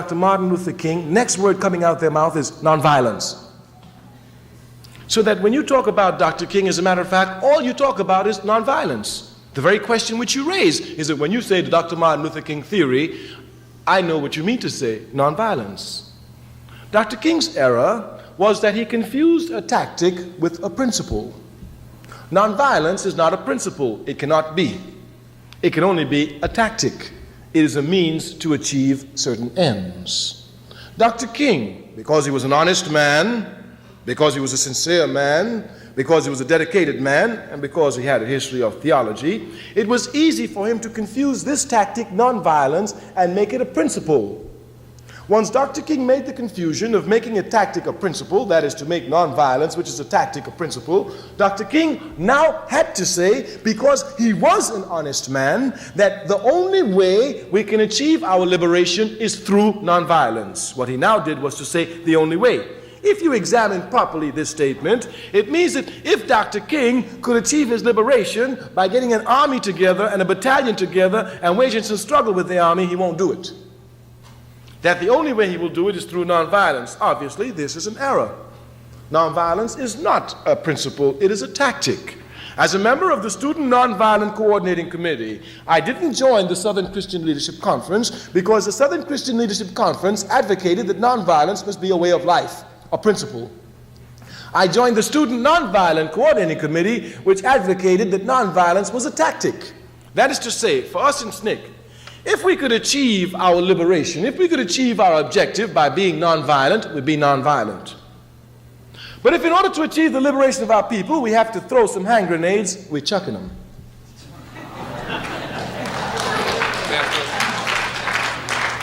Dr. Martin Luther King, next word coming out their mouth is nonviolence. So that when you talk about Dr. King, as a matter of fact, all you talk about is nonviolence. The very question which you raise is that when you say the Dr. Martin Luther King theory, I know what you mean to say, nonviolence. Dr. King's error was that he confused a tactic with a principle. Nonviolence is not a principle. It cannot be. It can only be a tactic. It is a means to achieve certain ends. Dr. King, because he was an honest man, because he was a sincere man, because he was a dedicated man, and because he had a history of theology, it was easy for him to confuse this tactic, nonviolence, and make it a principle. Once Dr. King made the confusion of making a tactic a principle, that is to make nonviolence, which is a tactic, a principle, Dr. King now had to say, because he was an honest man, that the only way we can achieve our liberation is through nonviolence. What he now did was to say the only way. If you examine properly this statement, it means that if Dr. King could achieve his liberation by getting an army together and a battalion together and waging some struggle with the army, he won't do it. That the only way he will do it is through nonviolence. Obviously, this is an error. Nonviolence is not a principle, it is a tactic. As a member of the Student Nonviolent Coordinating Committee, I didn't join the Southern Christian Leadership Conference because the Southern Christian Leadership Conference advocated that nonviolence must be a way of life, a principle. I joined the Student Nonviolent Coordinating Committee, which advocated that nonviolence was a tactic. That is to say, for us in SNCC, if we could achieve our liberation, if we could achieve our objective by being nonviolent, we'd be nonviolent. But if in order to achieve the liberation of our people, we have to throw some hand grenades, we're chucking them.